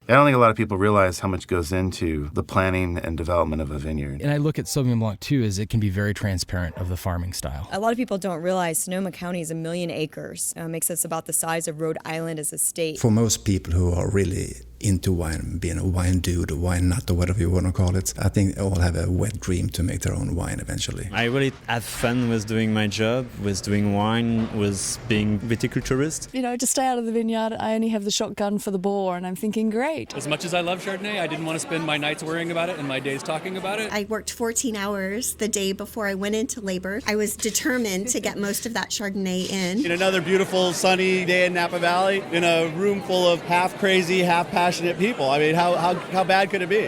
I don't think a lot of people realize how much goes into the planning and development of a vineyard. And I look at Sauvignon Blanc, too, as it can be very transparent of the farming style. A lot of people don't realize Sonoma County is 1 million acres. Makes us about the size of Rhode Island as a state. For most people who are really into wine, being a wine dude, a wine nut, or whatever you want to call it, I think they all have a wet dream to make their own wine eventually. I really have fun with doing my job, with doing wine, with being viticulturist. You know, to stay out of the vineyard, I only have the shotgun for the bore, and I'm thinking, great. As much as I love Chardonnay, I didn't want to spend my nights worrying about it and my days talking about it. I worked 14 hours the day before I went into labor. I was determined to get most of that Chardonnay in. Another beautiful sunny day in Napa Valley in a room full of half crazy, half passionate people. I mean, how bad could it be?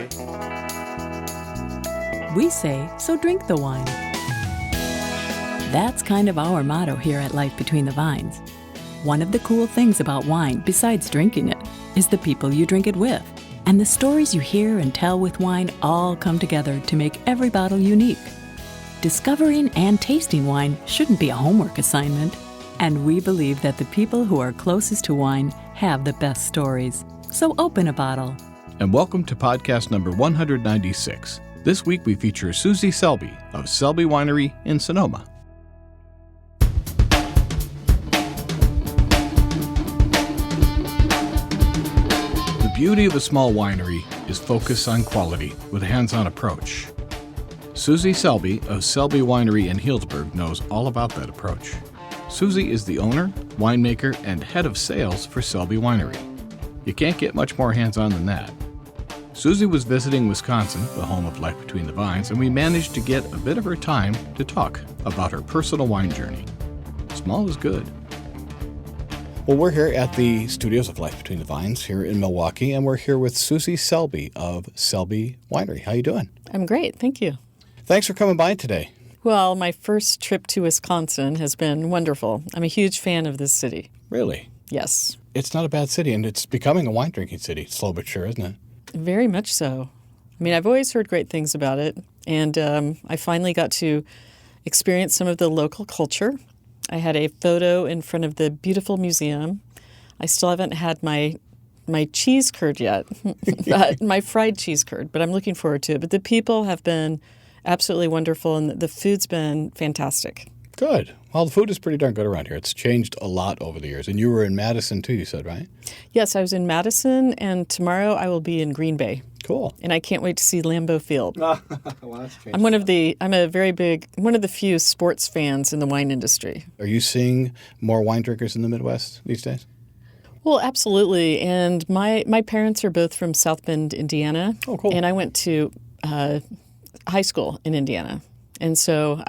We say, so drink the wine. That's kind of our motto here at Life Between the Vines. One of the cool things about wine, besides drinking it, is the people you drink it with. And the stories you hear and tell with wine all come together to make every bottle unique. Discovering and tasting wine shouldn't be a homework assignment. And we believe that the people who are closest to wine have the best stories. So open a bottle. And welcome to podcast number 196. This week we feature Susie Selby of Selby Winery in Sonoma. The beauty of a small winery is focus on quality with a hands-on approach. Susie Selby of Selby Winery in Healdsburg knows all about that approach. Susie is the owner, winemaker, and head of sales for Selby Winery. You can't get much more hands-on than that. Susie was visiting Wisconsin, the home of Life Between the Vines, and we managed to get a bit of her time to talk about her personal wine journey. Small is good. Well, we're here at the studios of Life Between the Vines here in Milwaukee, and we're here with Susie Selby of Selby Winery. How you doing? I'm great, thank you. Thanks for coming by today. Well, my first trip to Wisconsin has been wonderful. I'm a huge fan of this city. Really? Yes. It's not a bad city, and it's becoming a wine drinking city, slow but sure, isn't it? Very much so. I mean, I've always heard great things about it, and I finally got to experience some of the local culture. I had a photo in front of the beautiful museum. I still haven't had my cheese curd yet, my fried cheese curd, but I'm looking forward to it. But the people have been absolutely wonderful, and the food's been fantastic. Good. Well, the food is pretty darn good around here. It's changed a lot over the years. And you were in Madison, too, you said, right? Yes, I was in Madison, and tomorrow I will be in Green Bay. Cool. And I can't wait to see Lambeau Field. Well, that's changed. I'm one of the few sports fans in the wine industry. Are you seeing more wine drinkers in the Midwest these days? Well, absolutely. And my parents are both from South Bend, Indiana. Oh, cool. And I went to high school in Indiana. And so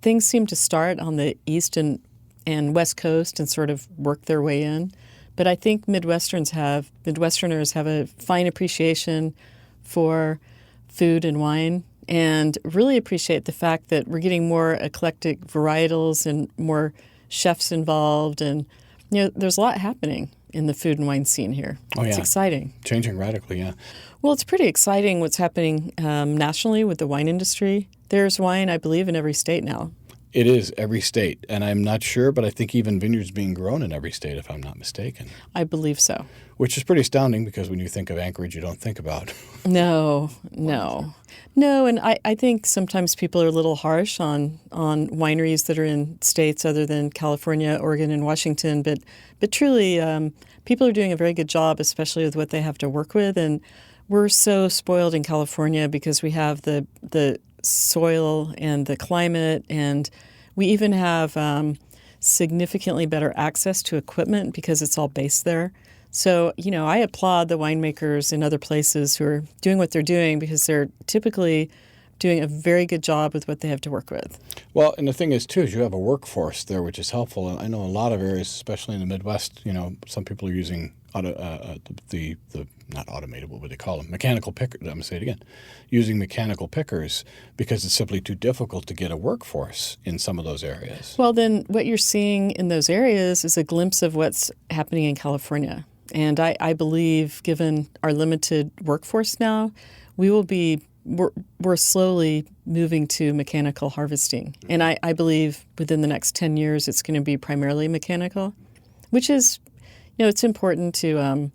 things seem to start on the east and west coast and sort of work their way in. But I think Midwesterners have a fine appreciation for food and wine, and really appreciate the fact that we're getting more eclectic varietals and more chefs involved. And there's a lot happening in the food and wine scene here. Oh, yeah. It's exciting. Changing radically, yeah. Well, it's pretty exciting what's happening nationally with the wine industry. There's wine, I believe, in every state now. It is every state, and I'm not sure, but I think even vineyards being grown in every state, if I'm not mistaken. I believe so. Which is pretty astounding, because when you think of Anchorage, you don't think about No, and I think sometimes people are a little harsh on wineries that are in states other than California, Oregon, and Washington, but truly people are doing a very good job, especially with what they have to work with, and we're so spoiled in California because we have the soil and the climate, and we even have significantly better access to equipment because it's all based there. So, I applaud the winemakers in other places who are doing what they're doing, because they're typically doing a very good job with what they have to work with. Well, and the thing is, too, is you have a workforce there, which is helpful. And I know a lot of areas, especially in the Midwest, some people are using not automated, what would they call them? Mechanical pickers. I'm going to say it again. Using mechanical pickers because it's simply too difficult to get a workforce in some of those areas. Well, then what you're seeing in those areas is a glimpse of what's happening in California. And I believe, given our limited workforce now, we're slowly moving to mechanical harvesting. And I believe within the next 10 years it's going to be primarily mechanical, which is, it's important to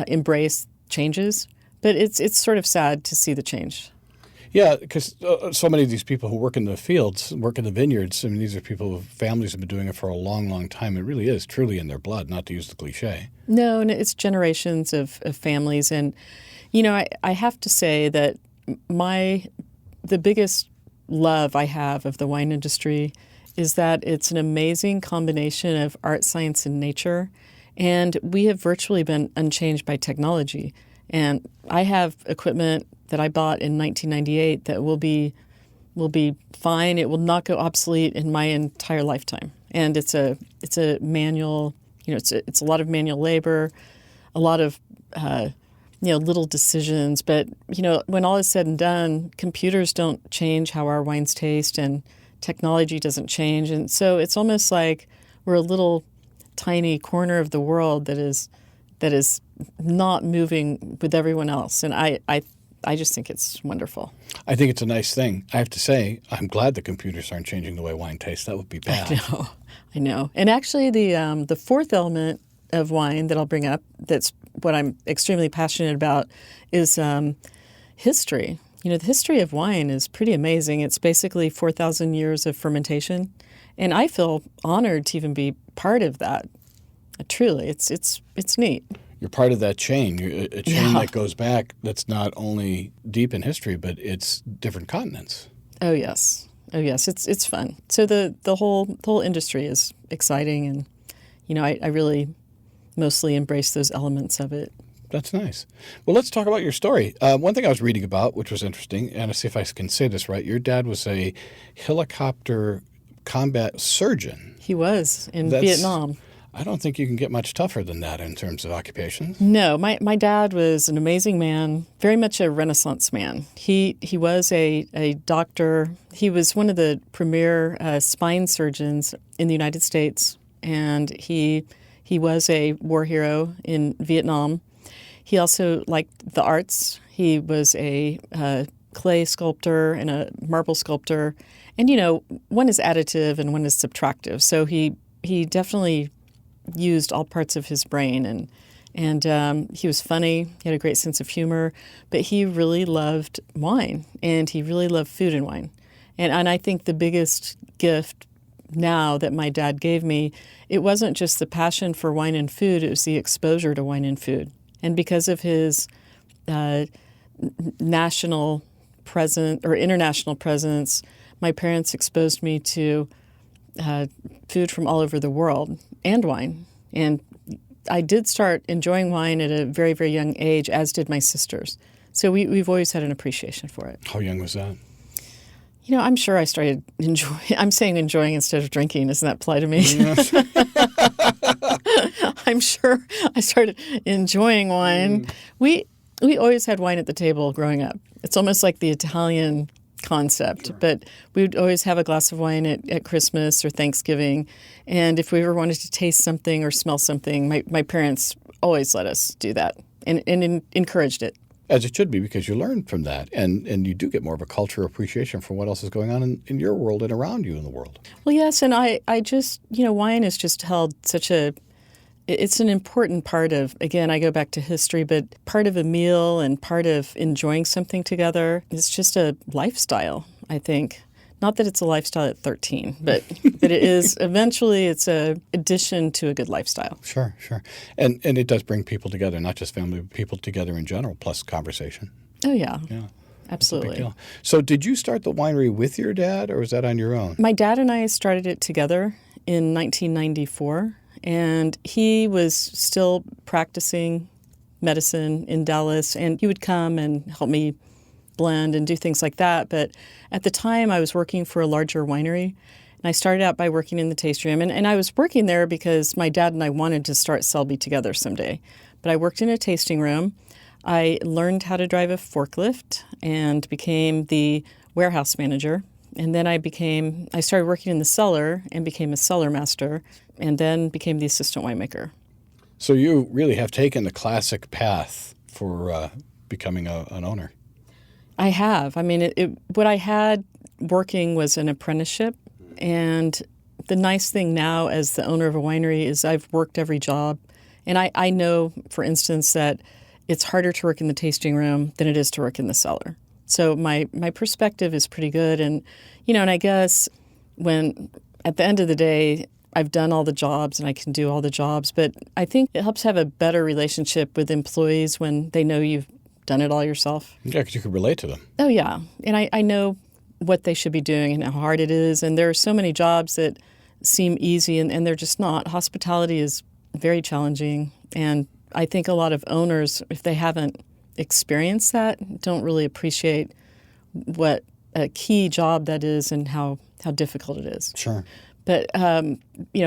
embrace changes, but it's sort of sad to see the change. Yeah, because so many of these people who work in the fields, work in the vineyards, I mean, these are people whose families have been doing it for a long, long time. It really is truly in their blood, not to use the cliche. No, and it's generations of families. And, I have to say that the biggest love I have of the wine industry is that it's an amazing combination of art, science, and nature. And we have virtually been unchanged by technology. And I have equipment that I bought in 1998 that will be fine. It will not go obsolete in my entire lifetime. And it's a manual. It's a lot of manual labor, a lot of little decisions. But when all is said and done, computers don't change how our wines taste, and technology doesn't change. And so it's almost like we're a little tiny corner of the world that is not moving with everyone else. And I just think it's wonderful. I think it's a nice thing. I have to say, I'm glad the computers aren't changing the way wine tastes. That would be bad. I know. And actually, the fourth element of wine that I'll bring up, that's what I'm extremely passionate about, is history. The history of wine is pretty amazing. It's basically 4,000 years of fermentation, and I feel honored to even be part of that. Truly, it's neat. You're part of that chain, a chain that goes back, that's not only deep in history, but it's different continents. Oh yes, it's fun. So the whole industry is exciting, and I really mostly embrace those elements of it. That's nice. Well, let's talk about your story. One thing I was reading about, which was interesting, and I'll see if I can say this right. Your dad was a helicopter combat surgeon. He was in Vietnam. I don't think you can get much tougher than that in terms of occupation. No, my dad was an amazing man, very much a Renaissance man. He was a doctor. He was one of the premier spine surgeons in the United States, and he was a war hero in Vietnam. He also liked the arts. He was a clay sculptor and a marble sculptor. And, one is additive and one is subtractive. So he definitely used all parts of his brain, and he was funny. He had a great sense of humor, but he really loved wine, and he really loved food and wine. And I think the biggest gift now that my dad gave me, it wasn't just the passion for wine and food, it was the exposure to wine and food. And because of his national presence or international presence, my parents exposed me to food from all over the world and wine. And I did start enjoying wine at a very, very young age, as did my sisters. So we've always had an appreciation for it. How young was that? I'm sure I started enjoying. I'm saying enjoying instead of drinking. Doesn't that apply to me? Yes. I'm sure I started enjoying wine. We always had wine at the table growing up. It's almost like the Italian concept, sure. But we would always have a glass of wine at Christmas or Thanksgiving. And if we ever wanted to taste something or smell something, my parents always let us do that and encouraged it. As it should be, because you learn from that, and you do get more of a cultural appreciation for what else is going on in your world and around you in the world. Well, yes, and I just, wine has just held it's an important part of, again, I go back to history, but part of a meal and part of enjoying something together. It's just a lifestyle, I think. Not that it's a lifestyle at 13, but it is, eventually it's a addition to a good lifestyle. Sure. And it does bring people together, not just family, but people together in general, plus conversation. Oh, yeah. Yeah. Absolutely. That's a big deal. So did you start the winery with your dad, or was that on your own? My dad and I started it together in 1994, and he was still practicing medicine in Dallas, and he would come and help me blend and do things like that. But at the time, I was working for a larger winery, and I started out by working in the taste room. And I was working there because my dad and I wanted to start Selby together someday. But I worked in a tasting room. I learned how to drive a forklift and became the warehouse manager. And then I started working in the cellar and became a cellar master, and then became the assistant winemaker. So you really have taken the classic path for becoming an owner. I have. I mean, what I had working was an apprenticeship, and the nice thing now as the owner of a winery is I've worked every job. And I know, for instance, that it's harder to work in the tasting room than it is to work in the cellar. So my perspective is pretty good. And, and I guess when at the end of the day, I've done all the jobs and I can do all the jobs, but I think it helps have a better relationship with employees when they know you've done it all yourself. Yeah, because you could relate to them. Oh, yeah. And I know what they should be doing and how hard it is. And there are so many jobs that seem easy and they're just not. Hospitality is very challenging. And I think a lot of owners, if they haven't experienced that, don't really appreciate what a key job that is and how difficult it is. Sure. But,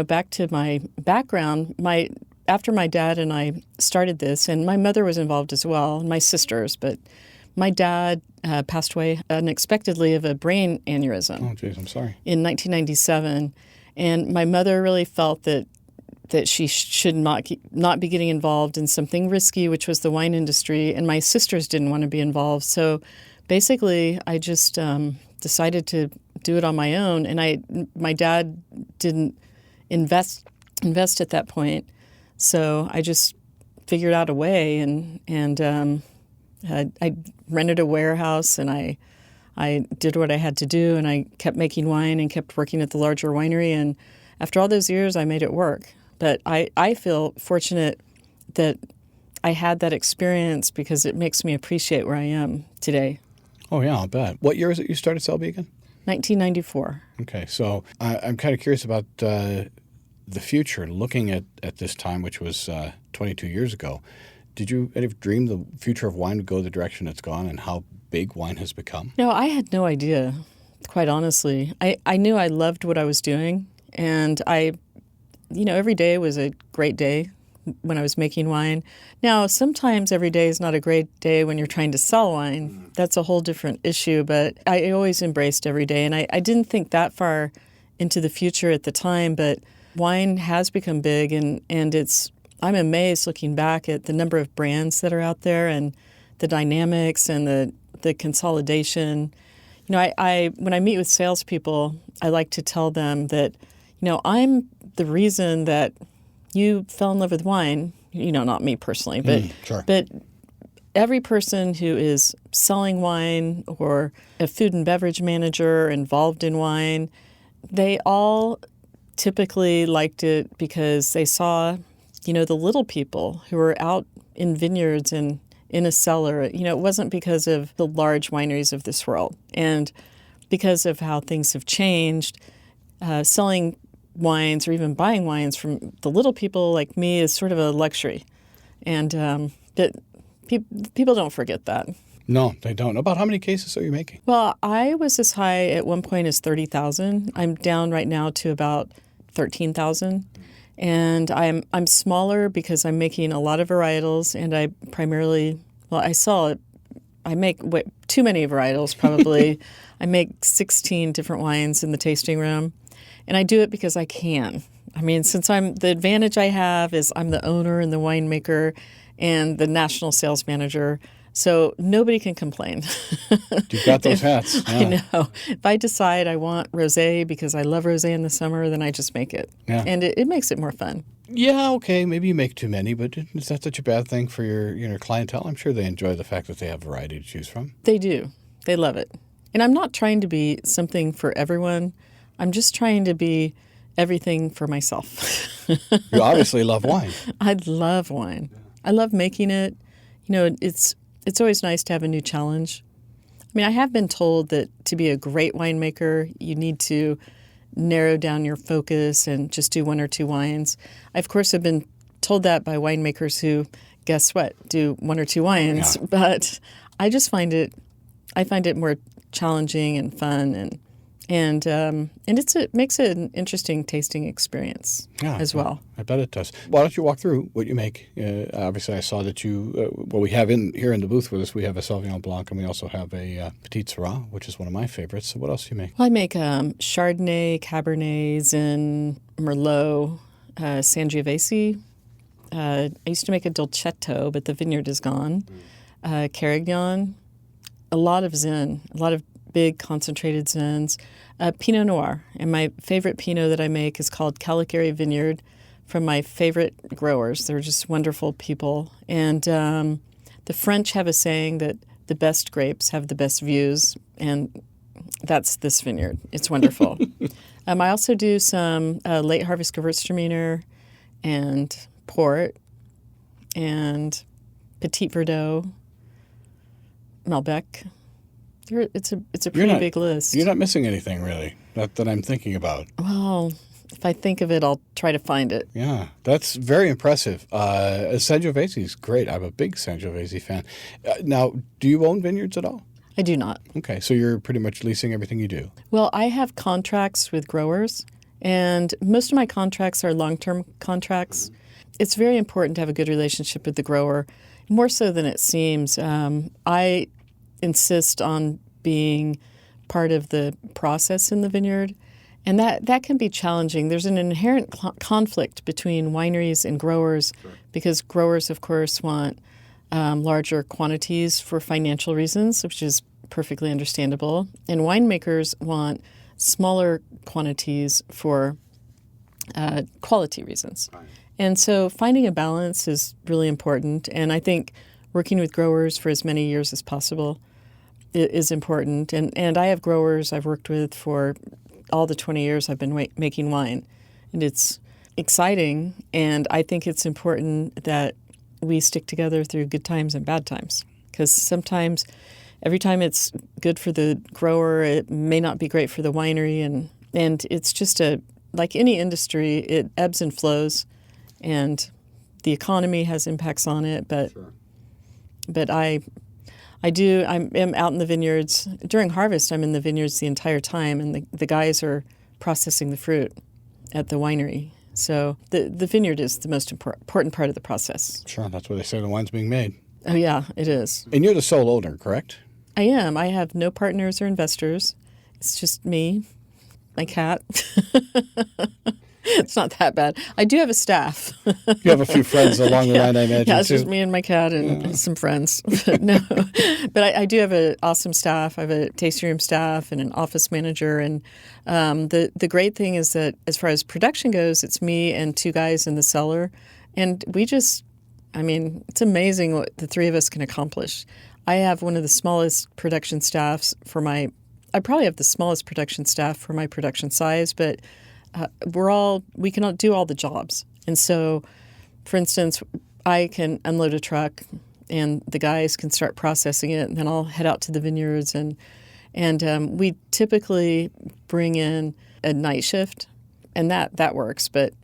back to my background, after my dad and I started this, and my mother was involved as well, and my sisters, but my dad passed away unexpectedly of a brain aneurysm. Oh, geez, I'm sorry. In 1997. And my mother really felt that she should not be getting involved in something risky, which was the wine industry, and my sisters didn't want to be involved. So basically, I just decided to do it on my own, and my dad didn't invest at that point. So I just figured out a way, and I rented a warehouse, and I did what I had to do, and I kept making wine and kept working at the larger winery. And after all those years, I made it work. But I feel fortunate that I had that experience because it makes me appreciate where I am today. Oh, yeah, I'll bet. What year is it you started Selby again? 1994. Okay, so I'm kind of curious about the future, looking at this time, which was 22 years ago. Did you ever dream the future of wine would go the direction it's gone and how big wine has become? No, I had no idea, quite honestly. I knew I loved what I was doing, and every day was a great day when I was making wine. Now, sometimes every day is not a great day when you're trying to sell wine. That's a whole different issue, but I always embraced every day, and I didn't think that far into the future at the time, but wine has become big, and I'm amazed looking back at the number of brands that are out there and the dynamics and the consolidation. When I meet with salespeople, I like to tell them that, I'm the reason that you fell in love with wine. Not me personally, but sure. But every person who is selling wine or a food and beverage manager involved in wine, they all typically liked it because they saw, the little people who were out in vineyards and in a cellar. It wasn't because of the large wineries of this world. And because of how things have changed, selling wines or even buying wines from the little people like me is sort of a luxury. And people don't forget that. No, they don't. About how many cases are you making? Well, I was as high at one point as 30,000. I'm down right now to about 13,000. And I'm smaller because I'm making a lot of varietals, and I primarily, I make too many varietals probably. I make 16 different wines in the tasting room, and I do it because I can. I mean, the advantage I have is I'm the owner and the winemaker and the national sales manager, so nobody can complain. You've got those hats. Yeah. I know. If I decide I want rosé because I love rosé in the summer, then I just make it. Yeah. And it makes it more fun. Yeah, okay, maybe you make too many, but is that such a bad thing for your clientele? I'm sure they enjoy the fact that they have variety to choose from. They do. They love it. And I'm not trying to be something for everyone. I'm just trying to be everything for myself. You obviously love wine. I love wine. I love making it. It's always nice to have a new challenge. I mean, I have been told that to be a great winemaker, you need to narrow down your focus and just do one or two wines. I, of course, have been told that by winemakers who, guess what, do one or two wines. Yeah. But I just find it more challenging and fun, and it makes it an interesting tasting experience as well. I bet it does. Why don't you walk through what you make? Obviously, I saw that we have here in the booth with us, we have a Sauvignon Blanc, and we also have a Petit Syrah, which is one of my favorites. So what else do you make? Well, I make Chardonnay, Cabernet, Zin, Merlot, Sangiovese. I used to make a Dolcetto, but the vineyard is gone. Carignan, a lot of Zin, a lot of big concentrated Zins. Pinot Noir, and my favorite Pinot that I make is called Calicari Vineyard from my favorite growers. They're just wonderful people. And the French have a saying that the best grapes have the best views, and that's this vineyard. It's wonderful. I also do some late harvest Gewürztraminer and port and Petit Verdot, Malbec. It's a pretty big list. You're not missing anything, really, that I'm thinking about. Well, if I think of it, I'll try to find it. Yeah, that's very impressive. Sangiovese is great. I'm a big Sangiovese fan. Now, do you own vineyards at all? I do not. Okay, so you're pretty much leasing everything you do. Well, I have contracts with growers, and most of my contracts are long-term contracts. It's very important to have a good relationship with the grower, more so than it seems. I insist on being part of the process in the vineyard, and that can be challenging. There's an inherent conflict between wineries and growers because growers, of course, want larger quantities for financial reasons, which is perfectly understandable, and winemakers want smaller quantities for quality reasons. Right. And so finding a balance is really important, and I think working with growers for as many years as possible is important. And I have growers I've worked with for all the 20 years I've been making wine, and it's exciting, and I think it's important that we stick together through good times and bad times, because sometimes every time it's good for the grower, it may not be great for the winery, and it's just like any industry, it ebbs and flows, and the economy has impacts on it. But sure. But I'm out in the vineyards during harvest. I'm in the vineyards the entire time, and the guys are processing the fruit at the winery. So the vineyard is the most important part of the process. Sure, that's where they say the wine's being made. Oh yeah, it is. And you're the sole owner, correct? I am. I have no partners or investors. It's just me, my cat. It's not that bad. I do have a staff. You have a few friends along the line, I imagine. Yeah, it's just me and my cat and some friends. No, but I do have an awesome staff. I have a tasting room staff and an office manager. And the great thing is that as far as production goes, it's me and two guys in the cellar. And it's amazing what the three of us can accomplish. I have one of the smallest production staffs I probably have the smallest production staff for my production size, but we can do all the jobs. And so, for instance, I can unload a truck and the guys can start processing it, and then I'll head out to the vineyards, and we typically bring in a night shift, and that works. But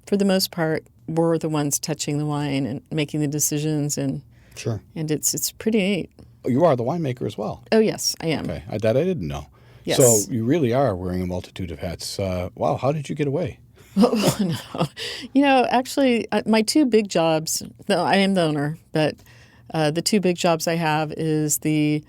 for the most part, we're the ones touching the wine and making the decisions, and sure. And it's pretty neat. You are the winemaker as well. Oh yes, I am. Okay, that I didn't know. Yes. So you really are wearing a multitude of hats. Wow, how did you get away? No. Actually, my two big jobs, I am the owner, but the two big jobs I have is the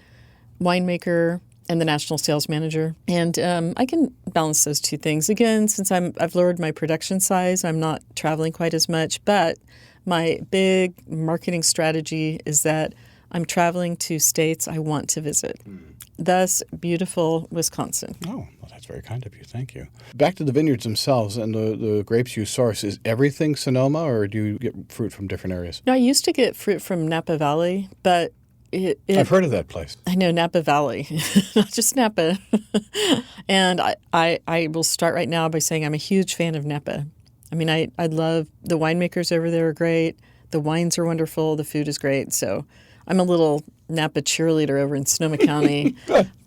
winemaker and the national sales manager. And I can balance those two things. Again, since I've lowered my production size, I'm not traveling quite as much. But my big marketing strategy is that I'm traveling to states I want to visit. Thus, beautiful Wisconsin. Oh, well, that's very kind of you. Thank you. Back to the vineyards themselves and the grapes you source. Is everything Sonoma, or do you get fruit from different areas? No, I used to get fruit from Napa Valley, but I've heard of that place. I know, Napa Valley, not just Napa. And I will start right now by saying I'm a huge fan of Napa. I mean, I love the winemakers over there are great. The wines are wonderful. The food is great. So I'm a little Napa cheerleader over in Sonoma County,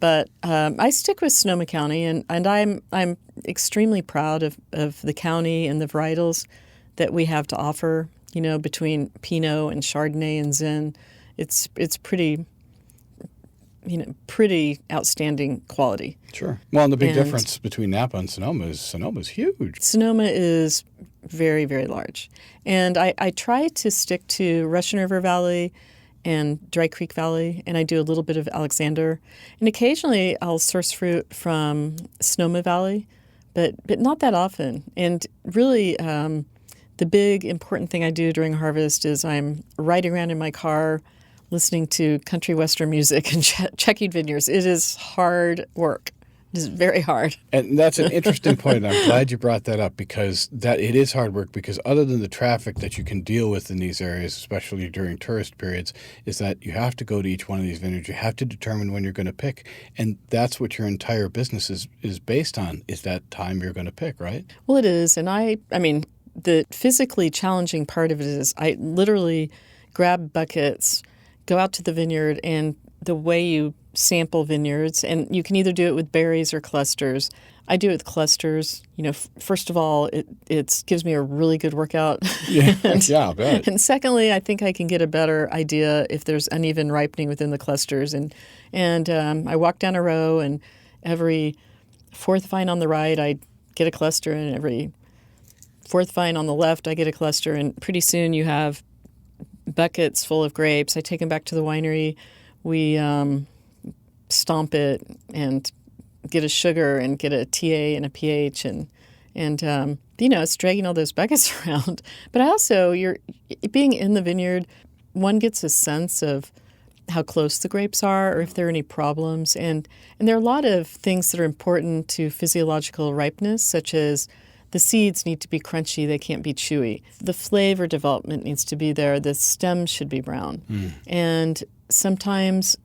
but I stick with Sonoma County, and I'm extremely proud of the county and the varietals that we have to offer. You know, between Pinot and Chardonnay and Zin, it's pretty outstanding quality. Sure. Well, and the big difference between Napa and Sonoma is huge. Sonoma is very, very large, and I try to stick to Russian River Valley and Dry Creek Valley, and I do a little bit of Alexander. And occasionally I'll source fruit from Sonoma Valley, but not that often. And really the big important thing I do during harvest is I'm riding around in my car listening to country western music and checking vineyards. It is hard work. is very hard. And that's an interesting point. And I'm glad you brought that up, because that it is hard work, because other than the traffic that you can deal with in these areas, especially during tourist periods, is that you have to go to each one of these vineyards. You have to determine when you're going to pick. And that's what your entire business is based on, is that time you're going to pick, right? Well, it is. And I mean, the physically challenging part of it is I literally grab buckets, go out to the vineyard, and the way you sample vineyards, and you can either do it with berries or clusters. I do it with clusters. You know, first of all, it gives me a really good workout. Yeah, yeah, I bet. And secondly, I think I can get a better idea if there's uneven ripening within the clusters. And I walk down a row, and every fourth vine on the right, I get a cluster, and every fourth vine on the left, I get a cluster. And pretty soon you have buckets full of grapes. I take them back to the winery. We stomp it and get a sugar and get a TA and a pH and it's dragging all those buckets around. But also, you're being in the vineyard, one gets a sense of how close the grapes are or if there are any problems. And there are a lot of things that are important to physiological ripeness, such as the seeds need to be crunchy, they can't be chewy. The flavor development needs to be there, the stems should be brown. And sometimes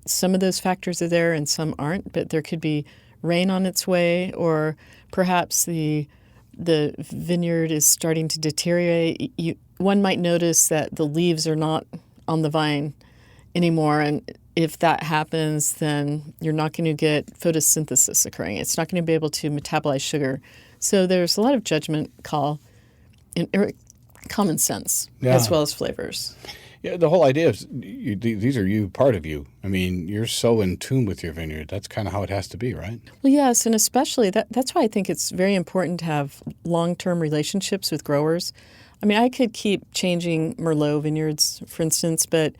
some of those factors are there and some aren't, but there could be rain on its way, or perhaps the vineyard is starting to deteriorate. One might notice that the leaves are not on the vine anymore, and if that happens, then you're not going to get photosynthesis occurring. It's not going to be able to metabolize sugar. So there's a lot of judgment call and common sense, as well as flavors. Yeah, the whole idea is these are you, part of you. I mean, you're so in tune with your vineyard. That's kind of how it has to be, right? Well, yes, and especially that's why I think it's very important to have long-term relationships with growers. I mean, I could keep changing Merlot vineyards, for instance, but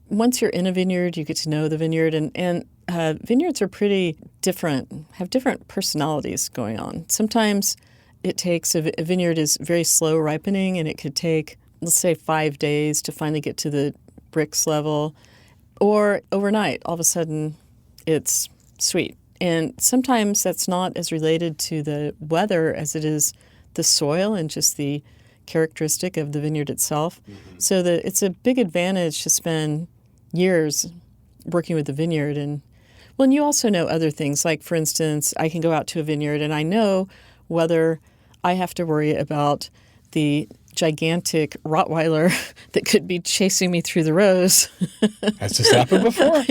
once you're in a vineyard, you get to know the vineyard, and vineyards are pretty different, have different personalities going on. Sometimes it takes a vineyard is very slow ripening, and it could take, let's say, 5 days to finally get to the bricks level, or overnight, all of a sudden, it's sweet. And sometimes that's not as related to the weather as it is the soil and just the characteristic of the vineyard itself. So it's a big advantage to spend years working with the vineyard. And you also know other things. Like, for instance, I can go out to a vineyard and I know whether I have to worry about the gigantic Rottweiler that could be chasing me through the rows. Has this happened before?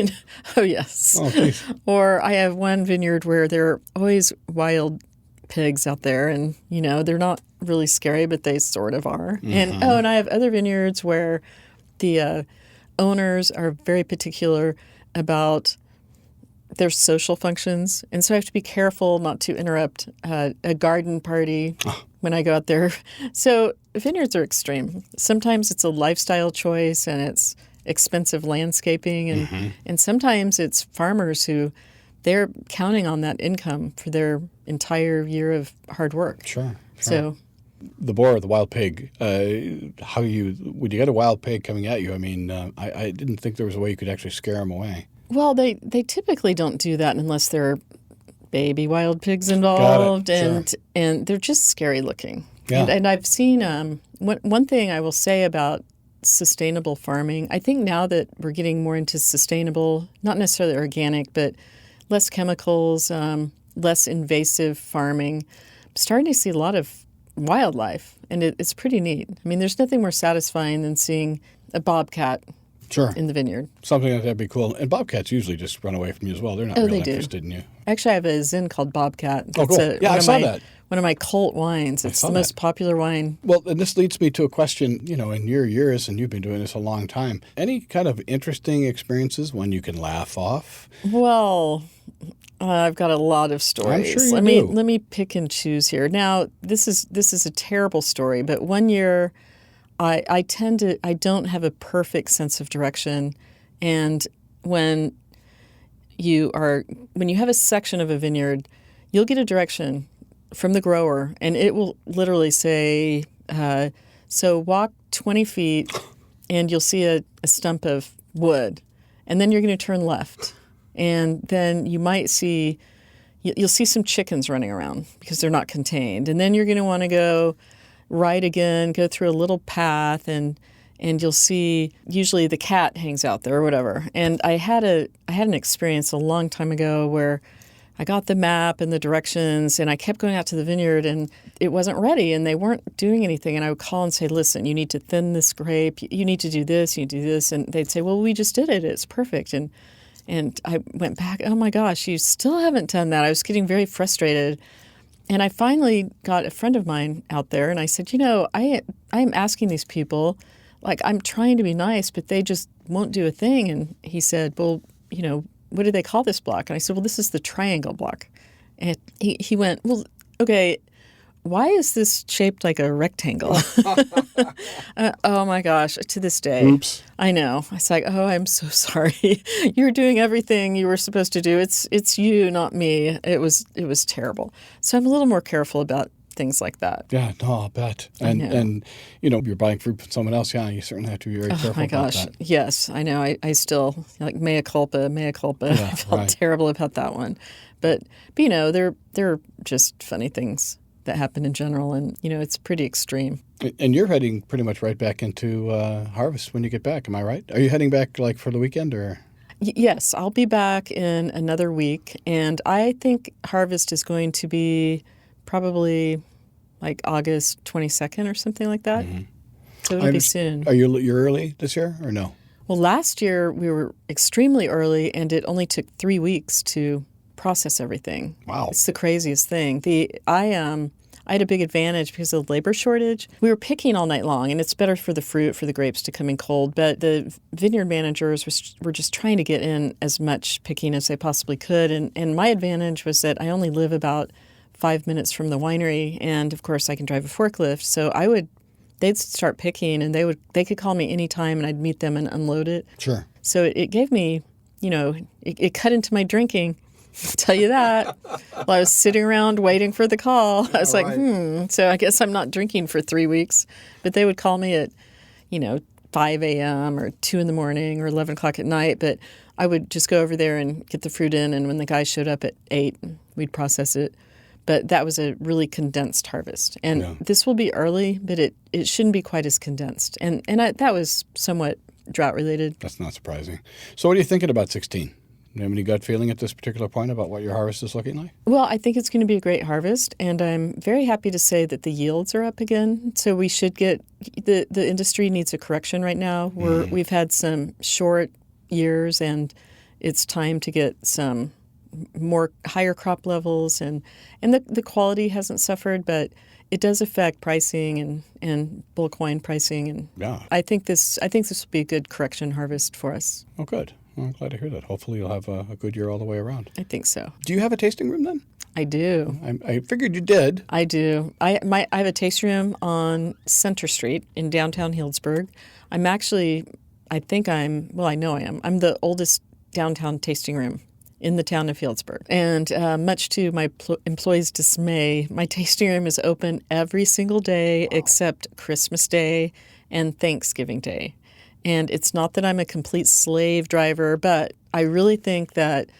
Oh, yes. Oh, please. Or I have one vineyard where there are always wild pigs out there, and, they're not really scary, but they sort of are. And I have other vineyards where the owners are very particular about their social functions, and so I have to be careful not to interrupt a garden party when I go out there. So vineyards are extreme. Sometimes it's a lifestyle choice, and it's expensive landscaping, and sometimes it's farmers who they're counting on that income for their entire year of hard work. Sure. So the boar, the wild pig, when you get a wild pig coming at you, I mean, I didn't think there was a way you could actually scare them away. Well, they typically don't do that unless there are baby wild pigs involved, Got it. Sure. and they're just scary looking. Yeah. And I've seen one thing I will say about sustainable farming. I think now that we're getting more into sustainable, not necessarily organic, but less chemicals, less invasive farming, I'm starting to see a lot of wildlife, and it's pretty neat. I mean, there's nothing more satisfying than seeing a bobcat in the vineyard. Something like that'd be cool. And bobcats usually just run away from you as well. They're not really interested in you. Actually, I have a Zin called Bobcat. Oh, cool. I saw that. One of my cult wines. It's the most popular wine. Well, and this leads me to a question, in your years, and you've been doing this a long time, any kind of interesting experiences, one you can laugh off? Well, I've got a lot of stories. I'm sure you do. Let me pick and choose here. Now, this is a terrible story, but one year I don't have a perfect sense of direction, and when you have a section of a vineyard, you'll get a direction from the grower, and it will literally say, so walk 20 feet and you'll see a stump of wood, and then you're going to turn left, and then you might see, you'll see some chickens running around because they're not contained. And then you're going to want to go right again, go through a little path, and you'll see usually the cat hangs out there or whatever. And I had an experience a long time ago where I got the map and the directions, and I kept going out to the vineyard, and it wasn't ready, and they weren't doing anything. And I would call and say, listen, you need to thin this grape. You need to do this. You need to do this. And they'd say, well, we just did it. It's perfect. And I went back, oh, my gosh, you still haven't done that. I was getting very frustrated. And I finally got a friend of mine out there, and I said, I am asking these people, like, I'm trying to be nice, but they just won't do a thing. And he said, well, what do they call this block? And I said, well, this is the triangle block. And he went, well, okay, why is this shaped like a rectangle? Oh, my gosh, to this day. Oops. I know. I was like, oh, I'm so sorry. You're doing everything you were supposed to do. It's you, not me. It was terrible. So I'm a little more careful about things like that. Yeah, no, I'll bet. And you're buying fruit from someone else. Yeah, you certainly have to be very careful about that. Oh my gosh, yes, I know. I still mea culpa. Yeah, I felt terrible about that one, but they're just funny things that happen in general, and it's pretty extreme. And you're heading pretty much right back into harvest when you get back. Am I right? Are you heading back like for the weekend or? Yes, I'll be back in another week, and I think harvest is going to be probably like August 22nd or something like that. Mm-hmm. So it'll be soon. You're early this year or no? Well, last year we were extremely early, and it only took 3 weeks to process everything. Wow. It's the craziest thing. I had a big advantage because of the labor shortage. We were picking all night long, and it's better for the fruit, for the grapes to come in cold. But the vineyard managers were just trying to get in as much picking as they possibly could. And my advantage was that I only live about 5 minutes from the winery, and of course I can drive a forklift. So they'd start picking, and they could call me anytime, and I'd meet them and unload it. Sure. So it gave me, it cut into my drinking. I'll tell you that. While I was sitting around waiting for the call, I was like, So I guess I'm not drinking for 3 weeks. But they would call me at, 5 a.m. or 2 in the morning or 11 o'clock at night. But I would just go over there and get the fruit in. And when the guy showed up at 8, we'd process it. But that was a really condensed harvest. And this will be early, but it shouldn't be quite as condensed. And that was somewhat drought related. That's not surprising. So what are you thinking about 16? Do you have any gut feeling at this particular point about what your harvest is looking like? Well, I think it's going to be a great harvest, and I'm very happy to say that the yields are up again. So we should get the industry needs a correction right now. We've had some short years, and it's time to get some more higher crop levels, and the quality hasn't suffered, but it does affect pricing and bulk wine pricing. And I think this will be a good correction harvest for us. Oh, good. Well, I'm glad to hear that. Hopefully you'll have a good year all the way around. I think so. Do you have a tasting room then? I do. I figured you did. I do. I have a tasting room on Center Street in downtown Healdsburg. I'm the oldest downtown tasting room in the town of Healdsburg. And much to my employees' dismay, my tasting room is open every single day except Christmas Day and Thanksgiving Day. And it's not that I'm a complete slave driver, but I really think that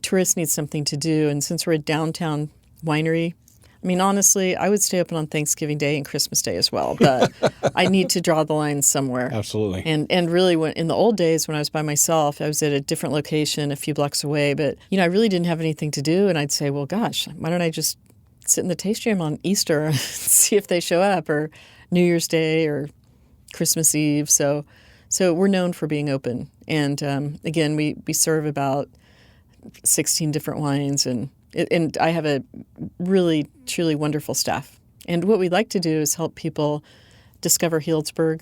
tourists need something to do. And since we're a downtown winery, I mean, honestly, I would stay open on Thanksgiving Day and Christmas Day as well, but I need to draw the line somewhere. Absolutely. And really, in the old days when I was by myself, I was at a different location a few blocks away, but, I really didn't have anything to do, and I'd say, well, gosh, why don't I just sit in the tasting room on Easter and see if they show up, or New Year's Day or Christmas Eve. So we're known for being open. And, again, we serve about 16 different wines, and I have a really, truly wonderful staff. And what we like to do is help people discover Healdsburg,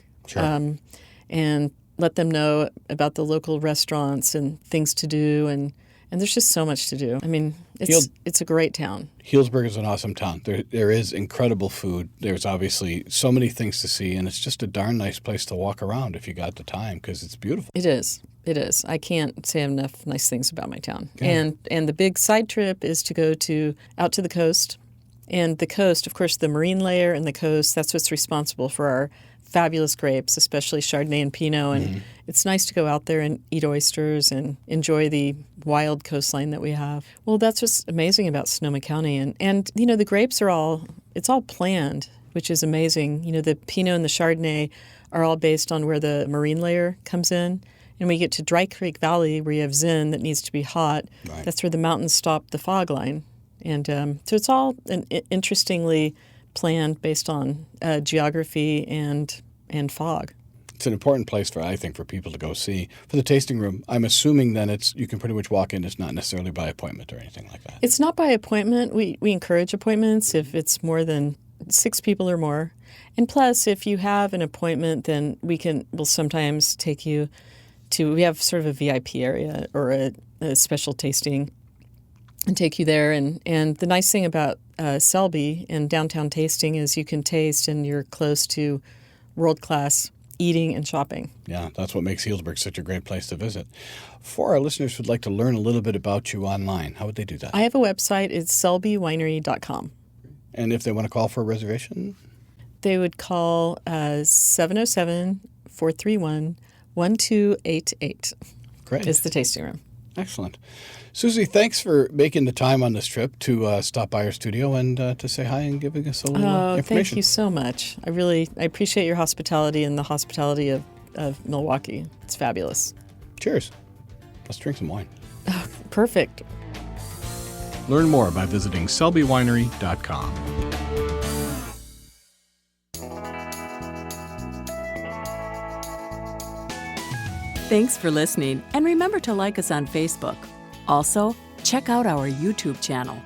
and let them know about the local restaurants and things to do. And there's just so much to do. I mean, it's a great town. Healdsburg is an awesome town. There is incredible food. There's obviously so many things to see, and it's just a darn nice place to walk around if you got the time, because it's beautiful. It is. It is. I can't say enough nice things about my town. Yeah. And the big side trip is to go out to the coast. And the coast, of course, the marine layer and the coast, that's what's responsible for our fabulous grapes, especially Chardonnay and Pinot, and it's nice to go out there and eat oysters and enjoy the wild coastline that we have. Well, that's what's amazing about Sonoma County, and you know, the grapes it's all planned, which is amazing. You know, the Pinot and the Chardonnay are all based on where the marine layer comes in. And we get to Dry Creek Valley, where you have Zin that needs to be hot. Right. That's where the mountains stop the fog line. And so it's all interestingly planned based on geography and fog. It's an important place I think, for people to go see. For the tasting room, I'm assuming then you can pretty much walk in. It's not necessarily by appointment or anything like that. It's not by appointment. We encourage appointments if it's more than 6 people or more. And plus, if you have an appointment, then we'll sometimes take you we have sort of a VIP area or a special tasting and take you there. And the nice thing about Selby and downtown tasting is you can taste and you're close to world-class eating and shopping. Yeah, that's what makes Healdsburg such a great place to visit. For our listeners who'd like to learn a little bit about you online, how would they do that? I have a website. It's selbywinery.com. And if they want to call for a reservation? They would call 707-431-1288. Great. Is the tasting room. Excellent. Susie, thanks for making the time on this trip to stop by our studio and to say hi and giving us a little information. Thank you so much. I appreciate your hospitality and the hospitality of Milwaukee. It's fabulous. Cheers. Let's drink some wine. Oh, perfect. Learn more by visiting selbywinery.com. Thanks for listening, and remember to like us on Facebook. Also, check out our YouTube channel.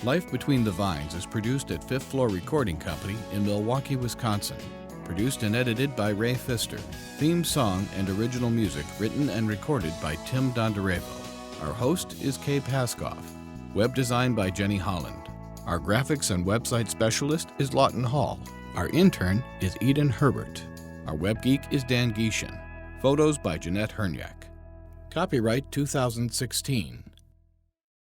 Life Between the Vines is produced at Fifth Floor Recording Company in Milwaukee, Wisconsin. Produced and edited by Ray Pfister. Theme song and original music written and recorded by Tim Dondarevo. Our host is Kay Paskoff. Web design by Jenny Holland. Our graphics and website specialist is Lawton Hall. Our intern is Eden Herbert. Our web geek is Dan Gieshin. Photos by Jeanette Hernyak. Copyright 2016.